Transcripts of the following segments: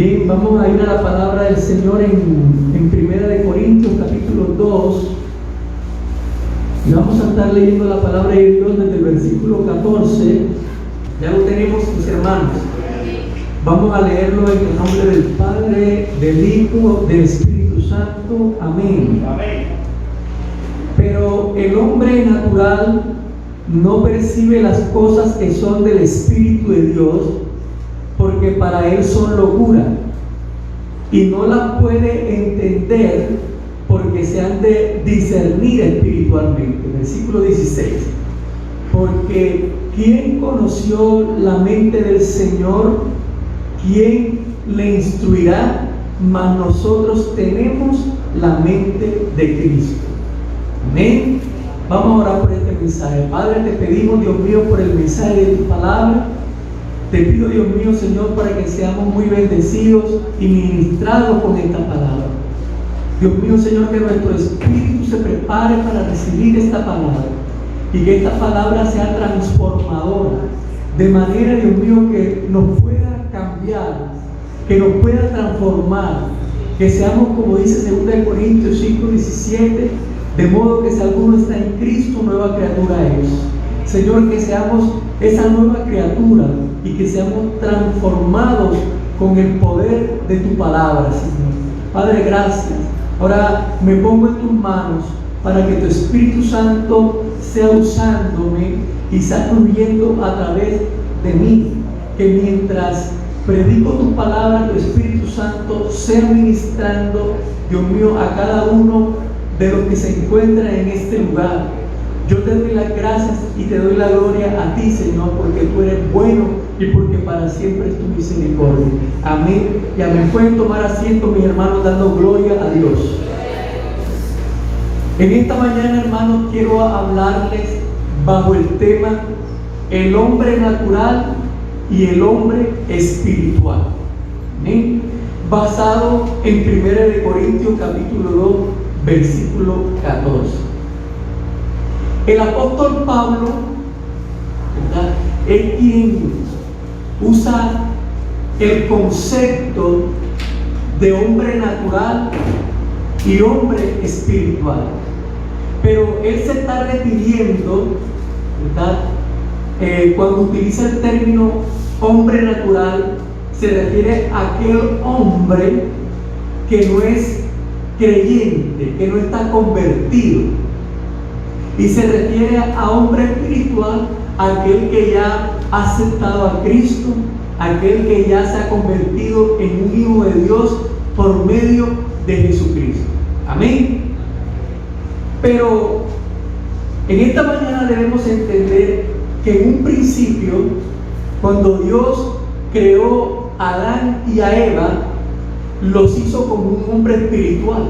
Bien, vamos a ir a la palabra del Señor en Primera de Corintios capítulo 2 y vamos a estar leyendo la palabra de Dios desde el versículo 14. Ya lo tenemos, mis hermanos. Vamos a leerlo en el nombre del Padre, del Hijo, del Espíritu Santo. Amén. Amén. Pero el hombre natural no percibe las cosas que son del Espíritu de Dios, porque para él son locura, y no las puede entender porque se han de discernir espiritualmente. Versículo 16. Porque ¿quién conoció la mente del Señor? ¿Quién le instruirá? Mas nosotros tenemos la mente de Cristo. Amén. Vamos a orar por este mensaje. Padre, te pedimos, Dios mío, por el mensaje de tu palabra. Te pido, Dios mío, Señor, para que seamos muy bendecidos y ministrados con esta palabra. Dios mío, Señor, que nuestro espíritu se prepare para recibir esta palabra y que esta palabra sea transformadora, de manera, Dios mío, que nos pueda cambiar, que nos pueda transformar, que seamos, como dice 2 Corintios 5:17, de modo que si alguno está en Cristo, nueva criatura es. Señor, que seamos esa nueva criatura y que seamos transformados con el poder de tu palabra, Señor. Padre, gracias. Ahora me pongo en tus manos para que tu Espíritu Santo sea usándome y sea fluyendo a través de mí. Que mientras predico tu palabra, tu Espíritu Santo sea ministrando, Dios mío, a cada uno de los que se encuentran en este lugar. Yo te doy las gracias y te doy la gloria a ti, Señor, porque tú eres bueno y porque para siempre es tu misericordia. Amén. Y amén. Pueden tomar asiento, mis hermanos, dando gloria a Dios. En esta mañana, hermanos, quiero hablarles bajo el tema el hombre natural y el hombre espiritual. Amén. Basado en 1 Corintios capítulo 2, versículo 14. El apóstol Pablo, ¿verdad?, es quien usa el concepto de hombre natural y hombre espiritual. Pero él se está refiriendo, ¿verdad?, cuando utiliza el término hombre natural, se refiere a aquel hombre que no es creyente, que no está convertido. Y se refiere a hombre espiritual, aquel que ya ha aceptado a Cristo, aquel que ya se ha convertido en un hijo de Dios por medio de Jesucristo. Amén. Pero en esta mañana debemos entender que en un principio, cuando Dios creó a Adán y a Eva, los hizo como un hombre espiritual.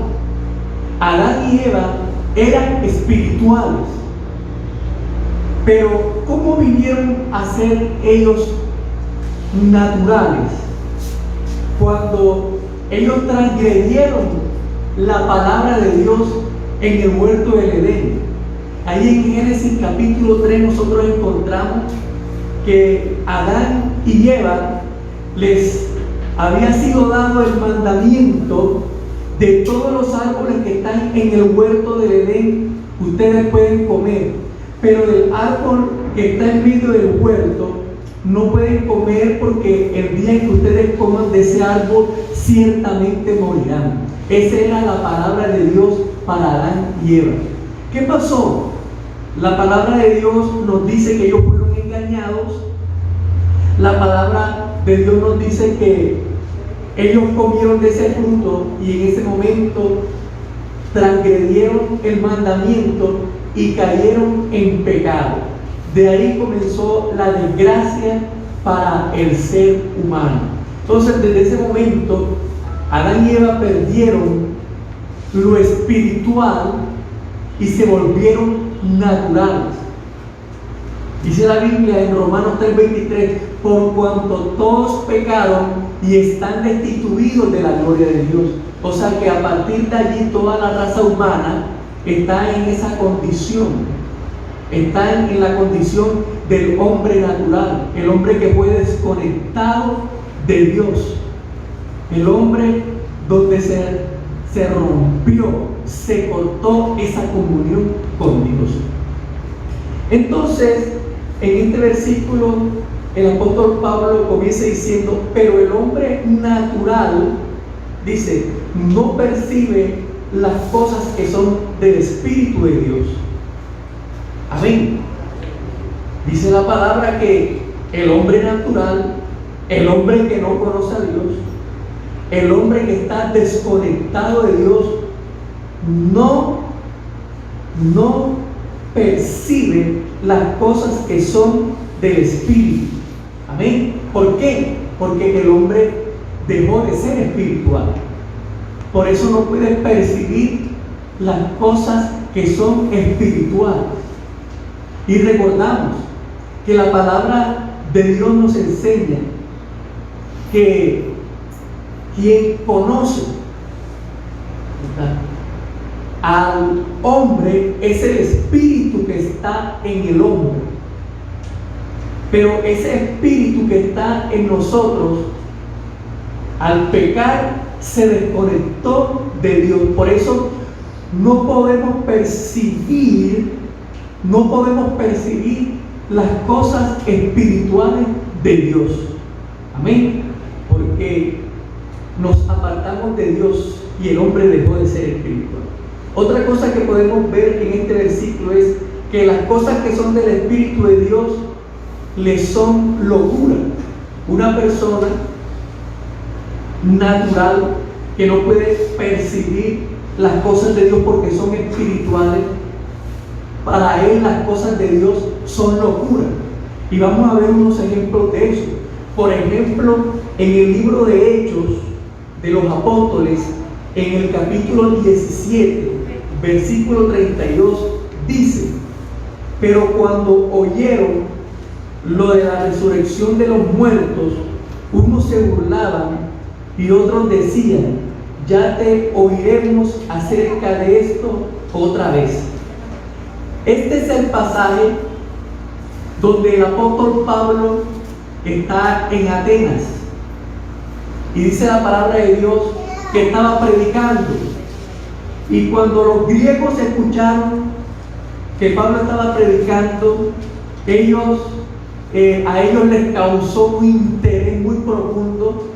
Adán y Eva eran espirituales, pero ¿cómo vinieron a ser ellos naturales? Cuando ellos transgredieron la palabra de Dios en el huerto del Edén. Ahí en Génesis capítulo 3 nosotros encontramos que Adán y Eva les había sido dado el mandamiento de todos los árboles que están en el huerto del Edén, ustedes pueden comer, pero del árbol que está en medio del huerto no pueden comer, porque el día en que ustedes coman de ese árbol ciertamente morirán. Esa era la palabra de Dios para Adán y Eva. ¿Qué pasó? La palabra de Dios nos dice que ellos fueron engañados. La palabra de Dios nos dice que ellos comieron de ese fruto y en ese momento transgredieron el mandamiento y cayeron en pecado. De ahí comenzó la desgracia para el ser humano. Entonces, desde ese momento, Adán y Eva perdieron lo espiritual y se volvieron naturales. Dice la Biblia en Romanos 3:23, por cuanto todos pecaron y están destituidos de la gloria de Dios. O sea que a partir de allí toda la raza humana está en esa condición, está en la condición del hombre natural, el hombre que fue desconectado de Dios. El hombre donde se rompió, se cortó esa comunión con Dios. Entonces, en este versículo, el apóstol Pablo comienza diciendo, pero el hombre natural, dice, no percibe las cosas que son del Espíritu de Dios. Amén. Dice la palabra que el hombre natural, el hombre que no conoce a Dios, el hombre que está desconectado de Dios, no percibe las cosas que son del Espíritu. Amén. ¿Por qué? Porque el hombre dejó de ser espiritual. Por eso no puede percibir las cosas que son espirituales. Y recordamos que la palabra de Dios nos enseña que quien conoce al hombre es el espíritu que está en el hombre. Pero ese espíritu que está en nosotros, al pecar, se desconectó de Dios. Por eso no podemos percibir las cosas espirituales de Dios. Amén. Porque nos apartamos de Dios y el hombre dejó de ser espiritual. Otra cosa que podemos ver en este versículo es que las cosas que son del Espíritu de Dios le son locura. Una persona natural que no puede percibir las cosas de Dios porque son espirituales, para él las cosas de Dios son locura. Y vamos a ver unos ejemplos de eso. Por ejemplo, en el libro de Hechos de los Apóstoles, en el capítulo 17, versículo 32, dice: pero cuando oyeron lo de la resurrección de los muertos, unos se burlaban y otros decían: ya te oiremos acerca de esto otra vez. Este es el pasaje donde el apóstol Pablo está en Atenas y dice la palabra de Dios que estaba predicando, y cuando los griegos escucharon que Pablo estaba predicando, a ellos les causó un interés muy profundo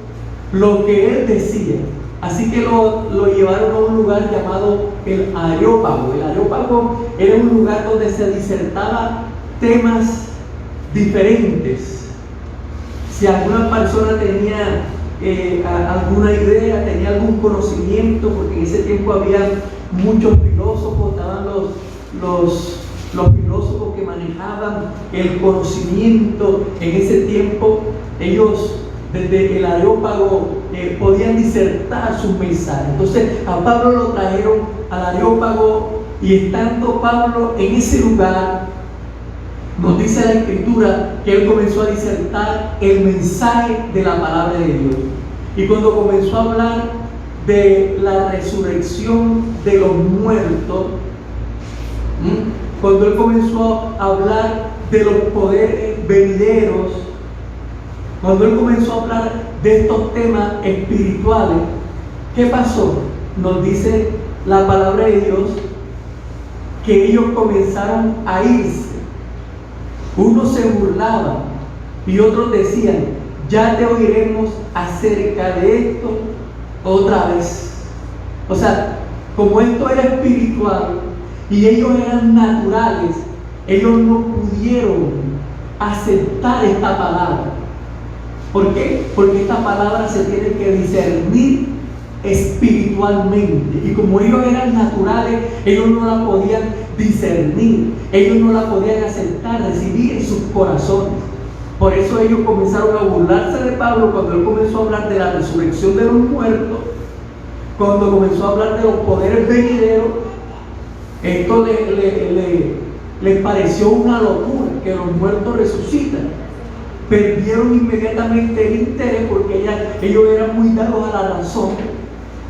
lo que él decía. Así que lo llevaron a un lugar llamado el Areópago. El Areópago era un lugar donde se disertaba temas diferentes. Si alguna persona tenía alguna idea, tenía algún conocimiento, porque en ese tiempo había muchos filósofos, estaban los filósofos que manejaban el conocimiento en ese tiempo. Ellos desde el Areópago podían disertar sus mensajes. Entonces a Pablo lo trajeron al Areópago, y estando Pablo en ese lugar, nos dice la Escritura que él comenzó a disertar el mensaje de la palabra de Dios. Y cuando comenzó a hablar de la resurrección de los muertos, cuando él comenzó a hablar de los poderes venideros, cuando él comenzó a hablar de estos temas espirituales, ¿qué pasó? Nos dice la palabra de Dios que ellos comenzaron a irse. Unos se burlaban y otros decían: ya te oiremos acerca de esto otra vez. O sea, como esto era espiritual y ellos eran naturales, ellos no pudieron aceptar esta palabra. ¿Por qué? Porque esta palabra se tiene que discernir espiritualmente, y como ellos eran naturales, ellos no la podían discernir, ellos no la podían aceptar, recibir en sus corazones. Por eso ellos comenzaron a burlarse de Pablo cuando él comenzó a hablar de la resurrección de los muertos, cuando comenzó a hablar de los poderes venideros. Esto les pareció una locura, que los muertos resucitan. Perdieron inmediatamente el interés, porque ellos eran muy dados a la razón.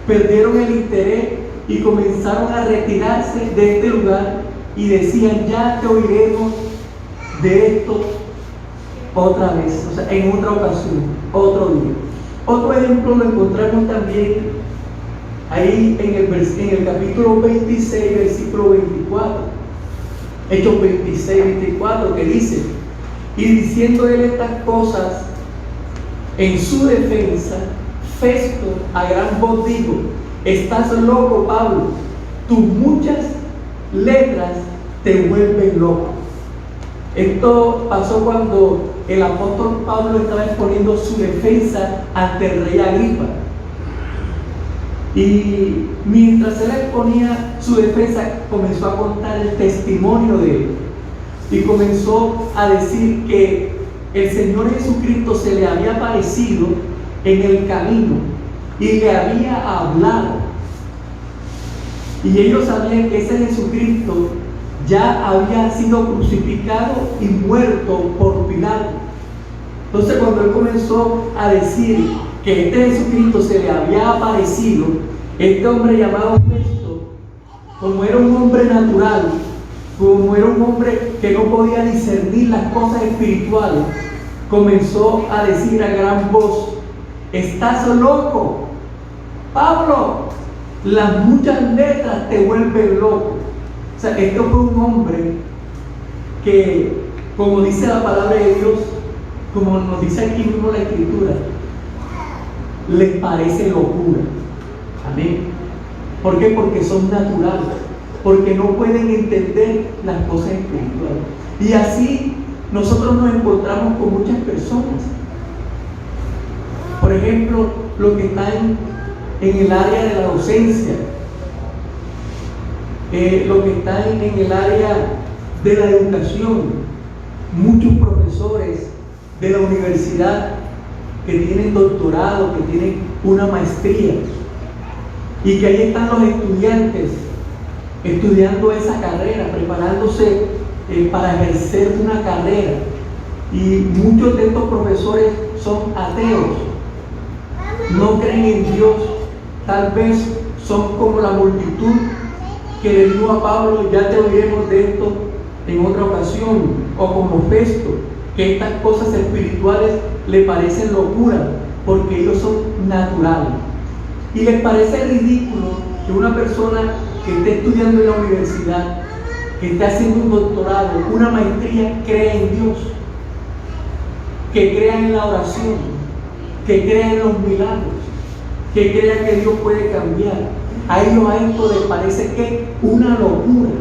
Perdieron el interés y comenzaron a retirarse de este lugar y decían: ya te oiremos de esto otra vez, o sea, en otra ocasión, otro día. Otro ejemplo lo encontramos también ahí en el capítulo 26, versículo 24. Hechos 26, 24, que dice: y diciendo él estas cosas en su defensa, Festo a gran voz dijo: estás loco, Pablo, tus muchas letras te vuelven loco. Esto pasó cuando el apóstol Pablo estaba exponiendo su defensa ante el rey Agripa. Y mientras él exponía su defensa, comenzó a contar el testimonio de él. Y comenzó a decir que el Señor Jesucristo se le había aparecido en el camino y le había hablado. Y ellos sabían que ese Jesucristo ya había sido crucificado y muerto por Pilato. Entonces, cuando él comenzó a decir que este Jesucristo se le había aparecido, este hombre llamado Festo, como era un hombre natural, como era un hombre que no podía discernir las cosas espirituales, comenzó a decir a gran voz: estás loco, Pablo, las muchas letras te vuelven loco. O sea, esto fue un hombre que, como dice la palabra de Dios, como nos dice aquí mismo la Escritura, les parece locura. Amén. ¿Por qué? Porque son naturales, porque no pueden entender las cosas espirituales. Y así nosotros nos encontramos con muchas personas. Por ejemplo, los que están en el área de la docencia, los que están en el área de la educación, muchos profesores de la universidad que tienen doctorado, que tienen una maestría, y que ahí están los estudiantes estudiando esa carrera, preparándose para ejercer una carrera. Y muchos de estos profesores son ateos, no creen en Dios. Tal vez son como la multitud que le dijo a Pablo: ya te oiremos de esto en otra ocasión, o como Festo, que estas cosas espirituales le parecen locura porque ellos son naturales. Y les parece ridículo que una persona que esté estudiando en la universidad, que esté haciendo un doctorado, una maestría, crea en Dios, que crea en la oración, que crea en los milagros, que crea que Dios puede cambiar. A ellos a esto les parece que una locura.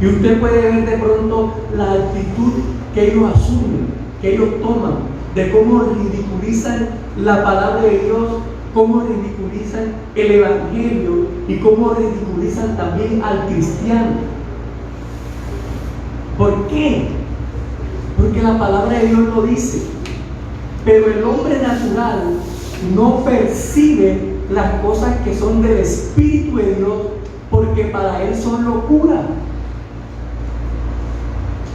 Y usted puede ver de pronto la actitud que ellos asumen, que ellos toman, de cómo ridiculizan la palabra de Dios, cómo ridiculizan el Evangelio y cómo ridiculizan también al cristiano. ¿Por qué? Porque la palabra de Dios lo dice. Pero el hombre natural no percibe las cosas que son del Espíritu de Dios, porque para él son locura.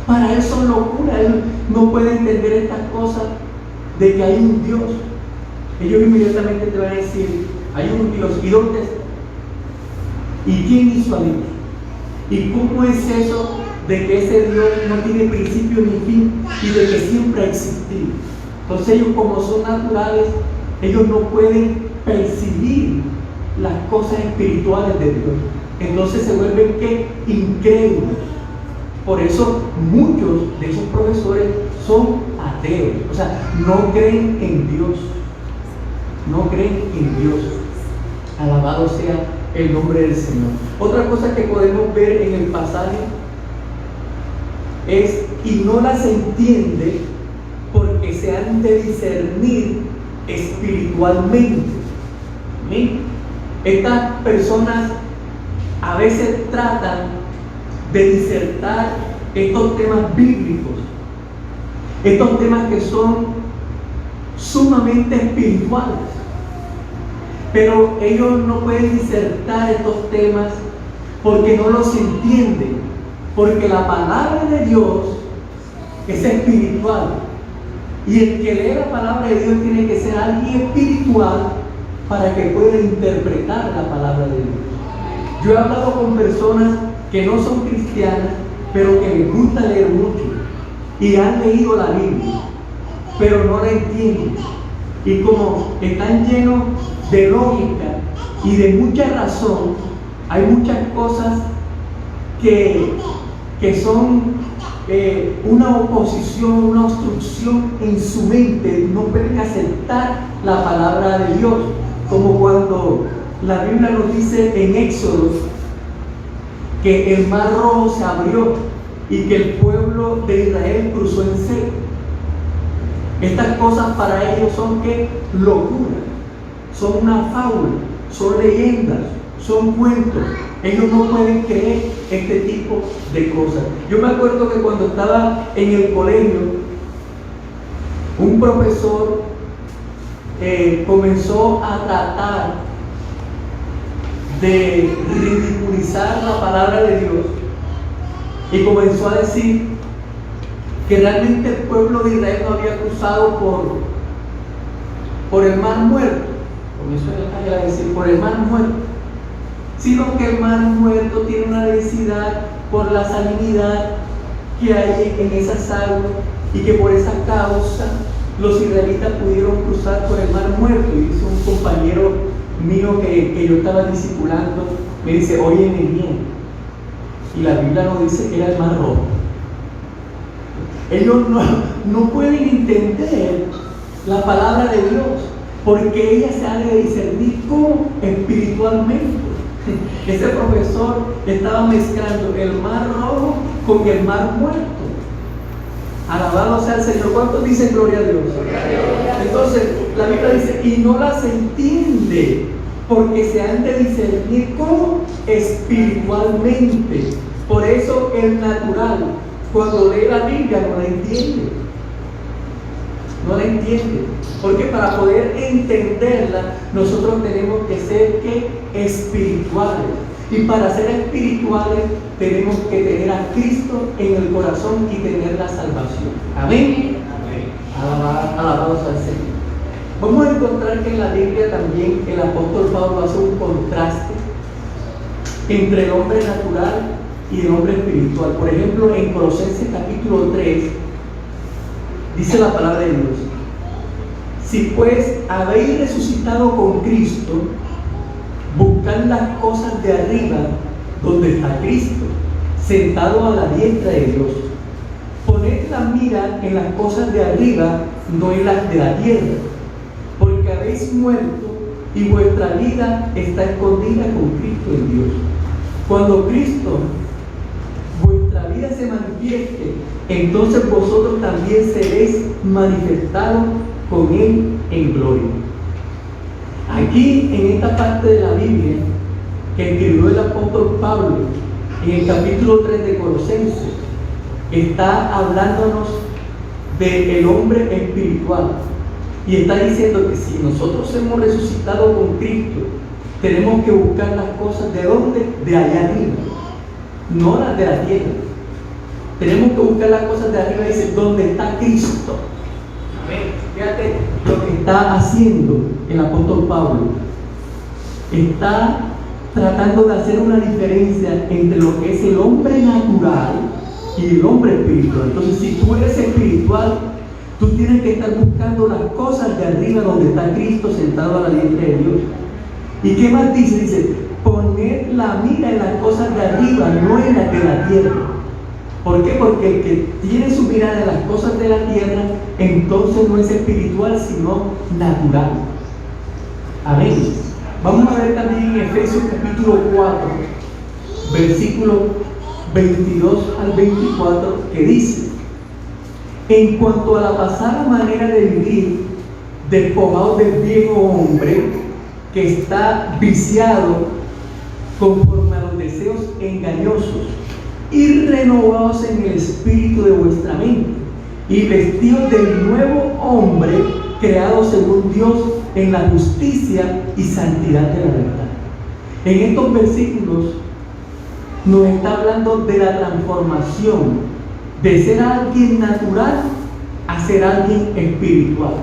Para él son locura. Él no puede entender estas cosas de que hay un Dios. Ellos inmediatamente te van a decir: hay un Dios. ¿Y dónde está? ¿Y quién hizo a Dios? ¿Y cómo es eso de que ese Dios no tiene principio ni fin y de que siempre ha existido? Entonces ellos, como son naturales, ellos no pueden percibir las cosas espirituales de Dios. Entonces se vuelven ¿qué? Incrédulos. Por eso muchos de esos profesores son ateos. O sea, no creen en Dios. No creen en Dios. Alabado sea el nombre del Señor. Otra cosa que podemos ver en el pasaje es: y no las entiende porque se han de discernir espiritualmente. ¿Sí? Estas personas a veces tratan de disertar estos temas bíblicos, estos temas que son sumamente espirituales, pero ellos no pueden disertar estos temas porque no los entienden, porque la palabra de Dios es espiritual, y el que lee la palabra de Dios tiene que ser alguien espiritual para que pueda interpretar la palabra de Dios. Yo he hablado con personas que no son cristianas, pero que les gusta leer mucho y han leído la Biblia, pero no la entienden. Y como están llenos de lógica y de mucha razón, hay muchas cosas que son una oposición, una obstrucción en su mente. No pueden aceptar la palabra de Dios, como cuando la Biblia nos dice en Éxodo que el mar rojo se abrió y que el pueblo de Israel cruzó en seco. Estas cosas para ellos son ¿qué? Locura, son una fábula, son leyendas, son cuentos. Ellos no pueden creer este tipo de cosas. Yo me acuerdo que cuando estaba en el colegio, un profesor comenzó a tratar de ridiculizar la palabra de Dios y comenzó a decir que realmente el pueblo de Israel no había cruzado por el mar muerto. Comenzó a decir por el mar muerto, sino que el mar muerto tiene una densidad por la salinidad que hay en esas aguas, y que por esa causa los israelitas pudieron cruzar por el mar muerto. Y dice un compañero mío que yo estaba discipulando, me dice: óyeme bien, y la Biblia nos dice que era el mar rojo. Ellos no pueden entender la palabra de Dios, porque ella se ha de discernir como espiritualmente. Ese profesor estaba mezclando el mar rojo con el mar muerto. Alabado sea el Señor. ¿Cuántos dicen gloria a Dios? Entonces la Biblia dice: y no las entiende, porque se han de discernir como espiritualmente. Por eso el natural, cuando lee la Biblia, no la entiende. No la entiende. Porque para poder entenderla, nosotros tenemos que ser ¿qué? Espirituales. Y para ser espirituales, tenemos que tener a Cristo en el corazón y tener la salvación. Amén. Alabados al Señor. Vamos a encontrar que en la Biblia también el apóstol Pablo hace un contraste entre el hombre natural y el hombre espiritual. Por ejemplo, en Colosenses capítulo 3, dice la palabra de Dios: si pues habéis resucitado con Cristo, buscad las cosas de arriba, donde está Cristo, sentado a la diestra de Dios. Poned la mira en las cosas de arriba, no en las de la tierra, porque habéis muerto y vuestra vida está escondida con Cristo en Dios. Cuando Cristo, vuestra vida, se manifieste, entonces vosotros también seréis manifestados con Él en gloria. Aquí, en esta parte de la Biblia que escribió el apóstol Pablo, en el capítulo 3 de Colosenses, está hablándonos del hombre espiritual, y está diciendo que si nosotros hemos resucitado con Cristo, tenemos que buscar las cosas ¿de dónde? De allá arriba, no las de la tierra. Tenemos que buscar las cosas de arriba, dice, donde está Cristo. Fíjate lo que está haciendo el apóstol Pablo. Está tratando de hacer una diferencia entre lo que es el hombre natural y el hombre espiritual. Entonces, si tú eres espiritual, tú tienes que estar buscando las cosas de arriba, donde está Cristo sentado a la diestra de Dios. ¿Y qué más dice? Dice: poned la mira en las cosas de arriba, no en las de la tierra. ¿Por qué? Porque el que tiene su mirada en las cosas de la tierra, entonces no es espiritual, sino natural. Amén. Vamos a ver también en Efesios capítulo 4, versículos 22 al 24, que dice: en cuanto a la pasada manera de vivir, despojados del viejo hombre que está viciado conforme a los deseos engañosos, y renovados en el espíritu de vuestra mente, y vestidos del nuevo hombre, creado según Dios en la justicia y santidad de la verdad. En estos versículos nos está hablando de la transformación de ser alguien natural a ser alguien espiritual.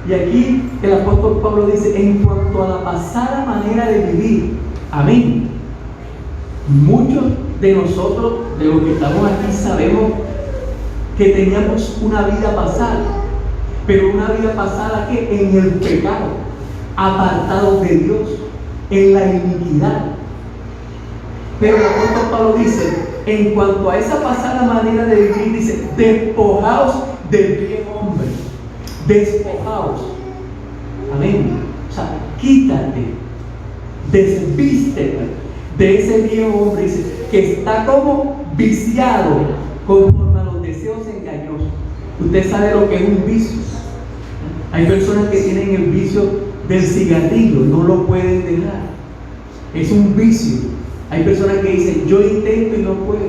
Y aquí el apóstol Pablo dice: en cuanto a la pasada manera de vivir. Amén. Muchos de nosotros, de los que estamos aquí, sabemos que teníamos una vida pasada, pero una vida pasada que en el pecado, apartados de Dios, en la iniquidad. Pero el apóstol Pablo dice, en cuanto a esa pasada manera de vivir, dice, despojaos del viejo hombre, despojaos. Amén. O sea, quítate, desvístete de ese viejo hombre, dice, que está como viciado conforme a los deseos engañosos. Usted sabe lo que es un vicio. Hay personas que tienen el vicio del cigarrillo, no lo pueden dejar. Es un vicio. Hay personas que dicen, yo intento y no puedo.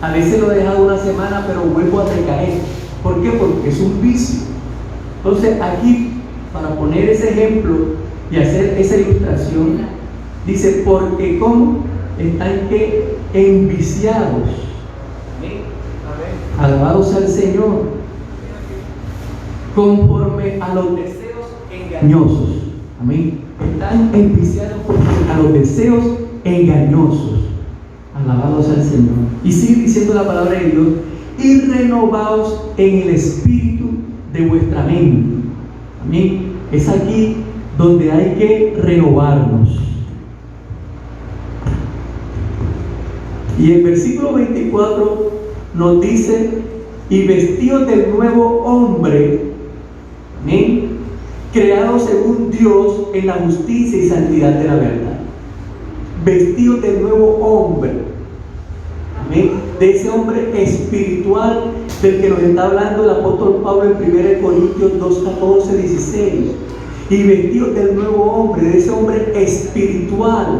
A veces lo he dejado una semana, pero vuelvo a recaer. ¿Por qué? Porque es un vicio. Entonces aquí, para poner ese ejemplo y hacer esa ilustración, dice, porque ¿cómo? Están que enviciados. Alabados al Señor. Conforme a los deseos engañosos. Amén. Están enviciados a los deseos engañosos. Alabados al Señor. Y sigue diciendo la palabra de Dios, y renovaos en el espíritu de vuestra mente. Amén. Es aquí donde hay que renovarnos. Y el versículo 24 nos dice, y vestidos del nuevo hombre, amén, creado según Dios en la justicia y santidad de la verdad. Vestidos del nuevo hombre, amén, de ese hombre espiritual del que nos está hablando el apóstol Pablo en 1 Corintios 2, 14, 16. Y vestidos del nuevo hombre, de ese hombre espiritual,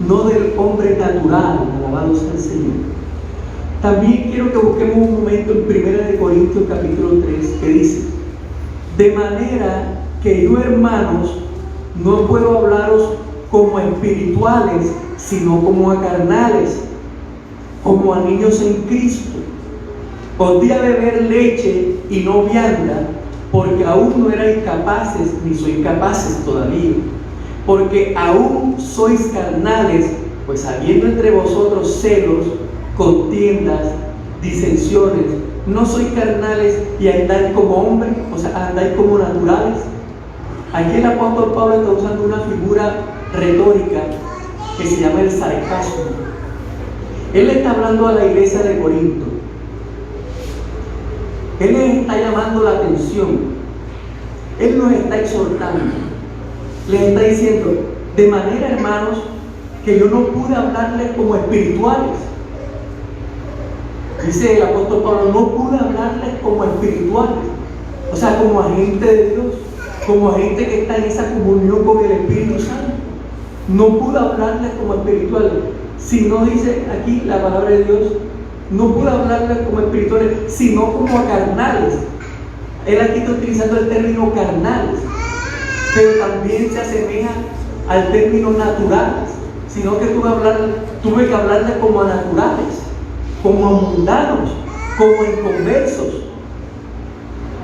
no del hombre natural. Alabados al Señor. También quiero que busquemos un momento en 1 Corintios capítulo 3, que dice, de manera que yo, hermanos, no puedo hablaros como a espirituales, sino como a carnales, como a niños en Cristo. Os di a beber leche y no vianda, porque aún no erais capaces, ni sois capaces todavía, porque aún sois carnales, pues habiendo entre vosotros celos, contiendas, disensiones, no sois carnales y andáis como hombres, o sea, andáis como naturales. Aquí el apóstol Pablo está usando una figura retórica que se llama el sarcasmo. Él está hablando a la iglesia de Corinto. Él les está llamando la atención. Él nos está exhortando. Les está diciendo, de manera, hermanos, que yo no pude hablarles como espirituales. Dice el apóstol Pablo, no pude hablarles como espirituales, o sea, como agente de Dios, como gente que está en esa comunión con el Espíritu Santo. No pude hablarles como espirituales, sino, dice aquí la palabra de Dios, no pude hablarles como espirituales, sino como a carnales. Él aquí está utilizando el término carnales, pero también se asemeja al término naturales, sino que tuve que hablarles como a naturales, como a mundanos, como a inconversos.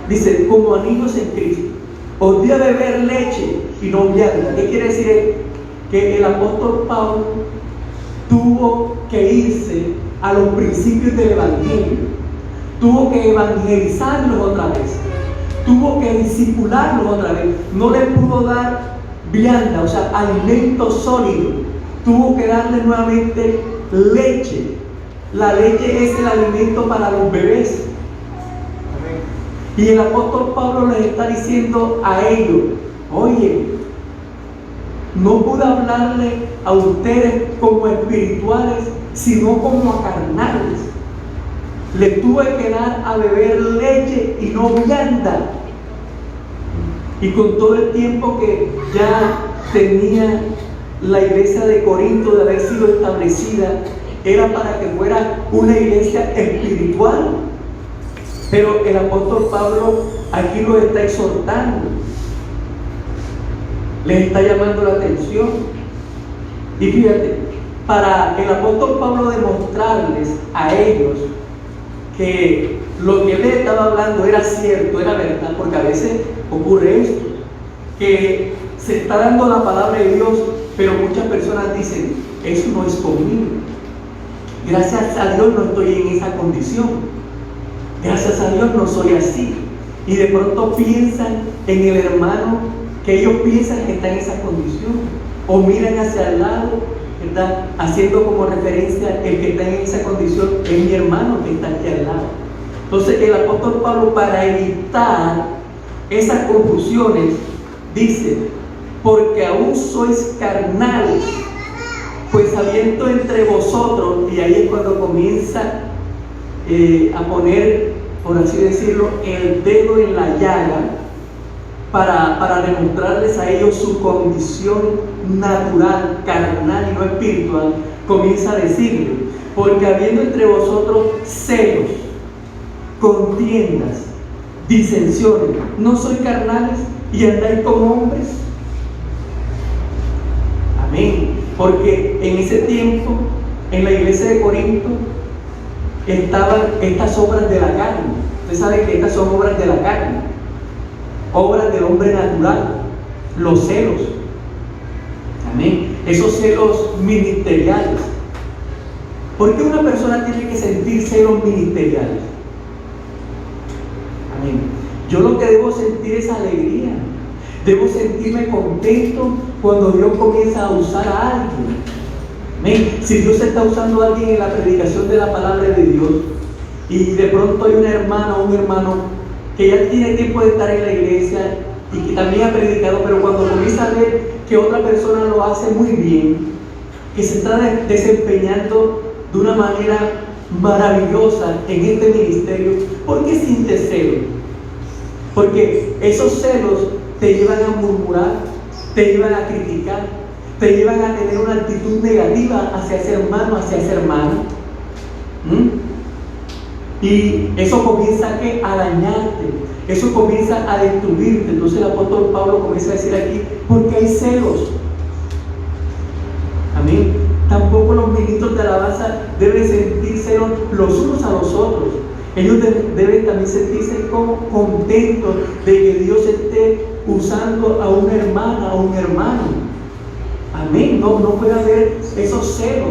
Dice, como a niños en Cristo. Os di a beber leche y no vianda. ¿Qué quiere decir? Que el apóstol Pablo tuvo que irse a los principios del evangelio, tuvo que evangelizarlos otra vez, tuvo que discipularlos otra vez. No le pudo dar vianda, o sea, alimento sólido, tuvo que darle nuevamente leche. La leche es el alimento para los bebés. Y el apóstol Pablo les está diciendo a ellos, oye, no pude hablarle a ustedes como espirituales, sino como a carnales. Les tuve que dar a beber leche y no vianda. Y con todo el tiempo que ya tenía la iglesia de Corinto de haber sido establecida, era para que fuera una iglesia espiritual. Pero el apóstol Pablo aquí lo está exhortando, les está llamando la atención. Y fíjate, para el apóstol Pablo demostrarles a ellos que lo que él les estaba hablando era cierto, era verdad, porque a veces ocurre esto, que se está dando la palabra de Dios, pero muchas personas dicen, eso no es conmigo. Gracias a Dios no estoy en esa condición. Gracias a Dios no soy así. y de pronto piensan en el hermano que ellos piensan que está en esa condición, o miran hacia el lado, ¿verdad? Haciendo como referencia el que está en esa condición es mi hermano que está aquí al lado. Entonces el apóstol Pablo, para evitar esas confusiones, dice: porque aún sois carnales, pues habiendo entre vosotros, y ahí es cuando comienza a poner, por así decirlo, el dedo en la llaga para demostrarles a ellos su condición natural, carnal y no espiritual. Comienza a decirle: porque habiendo entre vosotros celos, contiendas, disensiones, ¿no sois carnales y andáis como hombres? Amén. Porque en ese tiempo, en la iglesia de Corinto, estaban estas obras de la carne. Usted sabe que estas son obras de la carne, obras del hombre natural, los celos. Amén. Esos celos ministeriales. ¿Por qué una persona tiene que sentir celos ministeriales? Amén. Yo lo que debo sentir es alegría. Debo sentirme contento cuando Dios comienza a usar a alguien. Amén. Si Dios está usando a alguien en la predicación de la palabra de Dios, y de pronto hay una hermana o un hermano que ya tiene tiempo de estar en la iglesia y que también ha predicado, pero cuando comienza a ver que otra persona lo hace muy bien, que se está desempeñando de una manera maravillosa en este ministerio, ¿por qué sientes celos? Porque esos celos te llevan a murmurar, te llevan a criticar, te llevan a tener una actitud negativa hacia ese hermano, hacia esa hermana. Y eso comienza a dañarte, eso comienza a destruirte. Entonces el apóstol Pablo comienza a decir aquí: porque hay celos. Amén. Tampoco los ministros de alabanza deben sentir celos los unos a los otros. Ellos deben también sentirse como contentos de que Dios esté usando a una hermana, a un hermano. Amén. No puede haber esos celos,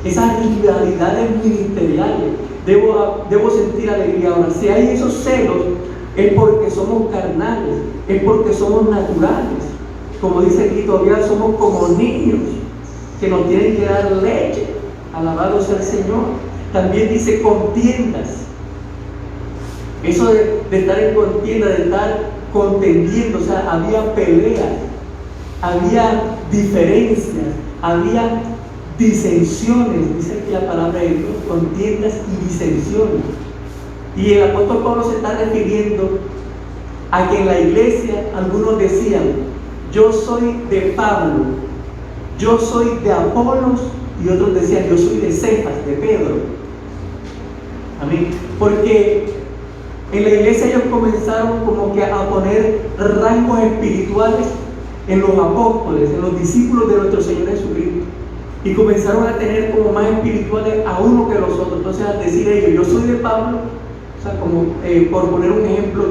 esas rivalidades ministeriales. Debo sentir alegría. Ahora, si hay esos celos, es porque somos carnales, es porque somos naturales. Como dice aquí, todavía somos como niños que nos tienen que dar leche. Alabado sea el Señor. También dice contiendas. Eso de estar en contienda, de estar contendiendo, o sea, había peleas, había diferencias, había disensiones, dice aquí la palabra de Dios, contiendas y disensiones. Y el apóstol Pablo se está refiriendo a que en la iglesia algunos decían: yo soy de Pablo, yo soy de Apolos, y otros decían: yo soy de Cefas, de Pedro. Amén. Porque en la iglesia ellos comenzaron como que a poner rangos espirituales en los apóstoles, en los discípulos de nuestro Señor Jesucristo. Y comenzaron a tener como más espirituales a uno que los otros. Entonces, al decir ellos: yo soy de Pablo, o sea, como por poner un ejemplo,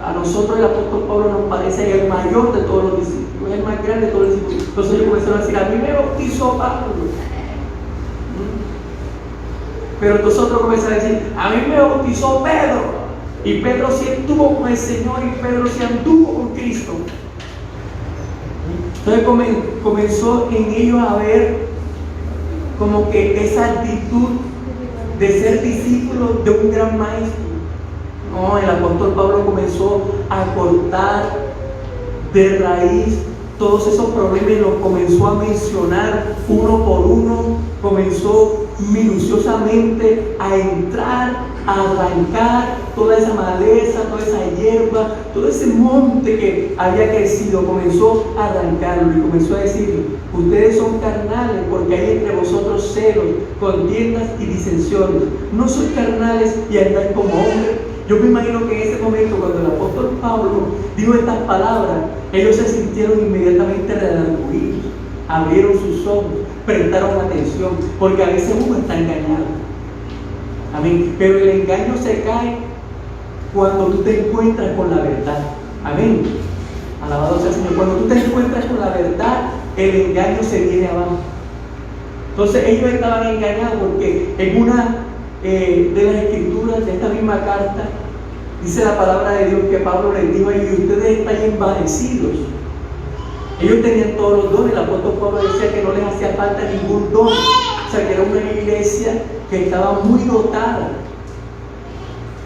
a nosotros el apóstol Pablo nos parece el mayor de todos los discípulos, el más grande de todos los discípulos. Entonces ellos comenzaron a decir: a mí me bautizó Pablo. Pero nosotros comenzamos a decir: a mí me bautizó Pedro. Y Pedro sí estuvo con el Señor, y Pedro sí anduvo con Cristo. Entonces comenzó en ellos a ver como que esa actitud de ser discípulos de un gran maestro. No, el apóstol Pablo comenzó a cortar de raíz todos esos problemas y los comenzó a mencionar uno por uno. Comenzó minuciosamente a entrar, a arrancar toda esa maleza, toda esa hierba, todo ese monte que había crecido. Comenzó a arrancarlo y comenzó a decir: ustedes son carnales porque hay entre vosotros celos, contiendas y disensiones. No sois carnales y andáis como hombres. Yo me imagino que en ese momento, cuando el apóstol Pablo dijo estas palabras, ellos se sintieron inmediatamente redarguidos, abrieron sus ojos, prestaron atención, porque a veces uno está engañado. Amén. Pero el engaño se cae cuando tú te encuentras con la verdad. Amén. Alabado sea el Señor. Cuando tú te encuentras con la verdad, el engaño se viene abajo. Entonces ellos estaban engañados porque en una de las escrituras de esta misma carta Dice la palabra de Dios que Pablo les dijo: y ustedes están envanecidos. Ellos tenían todos los dones. El apóstol Pablo decía que no les hacía falta ningún don. O sea, que era una iglesia que estaba muy dotada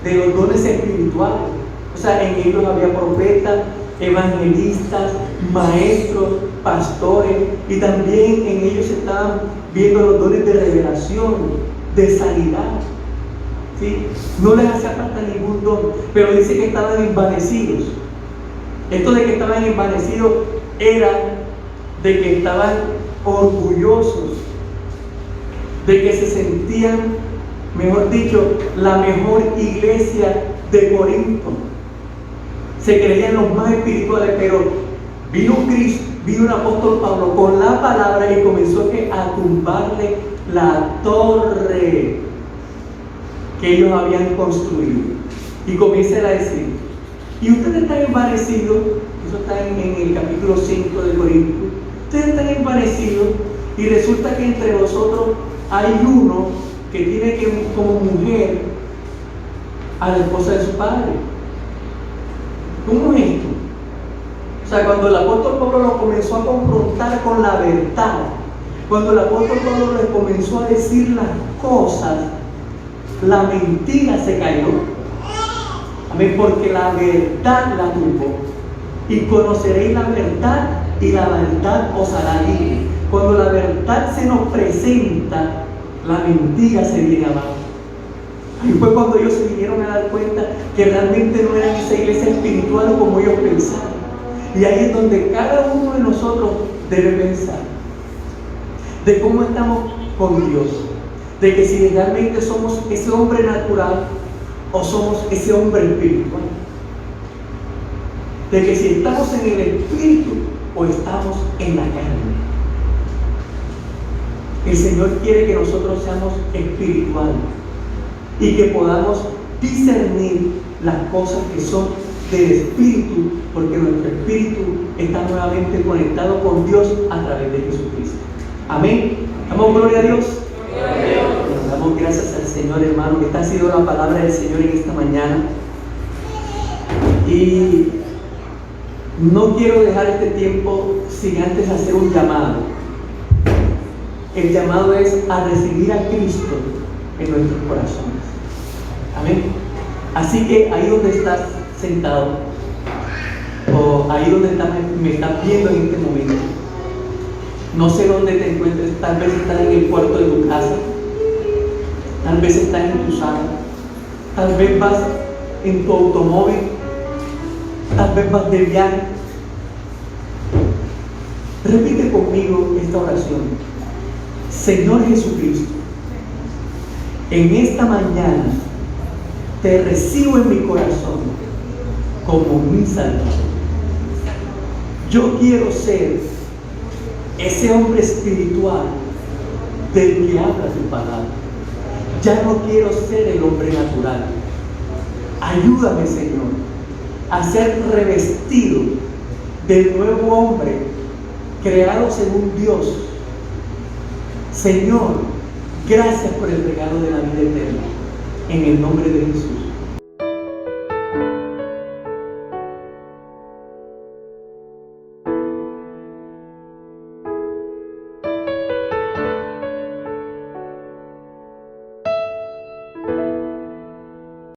de los dones espirituales. O sea, en ellos había profetas, evangelistas, maestros, pastores, y también en ellos estaban viendo los dones de revelación, de sanidad. ¿Sí? No les hacía falta ningún don, pero dice que estaban envanecidos. Esto de que estaban envanecidos era de que estaban orgullosos, de que se sentían, mejor dicho, la mejor iglesia de Corinto. Se creían los más espirituales, pero vino Cristo, vino el apóstol Pablo con la palabra y comenzó a tumbarle la torre que ellos habían construido. Y comienza a decir: y ustedes están envanecidos. Eso está en el capítulo 5 de Corintios. Ustedes están envanecidos, y resulta que entre vosotros hay uno que tiene como mujer a la esposa de su padre. ¿Cómo es esto? O sea, cuando el apóstol Pablo lo comenzó a confrontar con la verdad, cuando el apóstol Pablo le comenzó a decir las cosas, la mentira se cayó. Amén, porque la verdad la tuvo. Y conoceréis la verdad, y la verdad os hará libre. Cuando la verdad se nos presenta, la mentira se viene abajo. Ahí fue cuando ellos se vinieron a dar cuenta que realmente no era esa iglesia espiritual como ellos pensaban. Y ahí es donde cada uno de nosotros debe pensar de cómo estamos con Dios, de que si realmente somos ese hombre natural o somos ese hombre espiritual, de que si estamos en el espíritu o estamos en la carne. El Señor quiere que nosotros seamos espirituales y que podamos discernir las cosas que son del espíritu, porque nuestro espíritu está nuevamente conectado con Dios a través de Jesucristo. Amén. Damos gloria a Dios. Nos damos gracias al Señor, hermano, que esta ha sido la palabra del Señor en esta mañana. Y no quiero dejar este tiempo sin antes hacer un llamado. El llamado es a recibir a Cristo en nuestros corazones. Amén. Así que ahí donde estás sentado, o ahí donde me estás viendo en este momento, no sé dónde te encuentres, tal vez estás en el cuarto de tu casa, tal vez estás en tu sala, tal vez vas en tu automóvil, tal vez vas de viaje. Repite conmigo esta oración. Señor Jesucristo, en esta mañana te recibo en mi corazón como mi Salvador. Yo quiero ser ese hombre espiritual del que habla tu palabra. Ya no quiero ser el hombre natural. Ayúdame, Señor, a ser revestido del nuevo hombre creado según Dios. Señor, gracias por el regalo de la vida eterna. En el nombre de Jesús.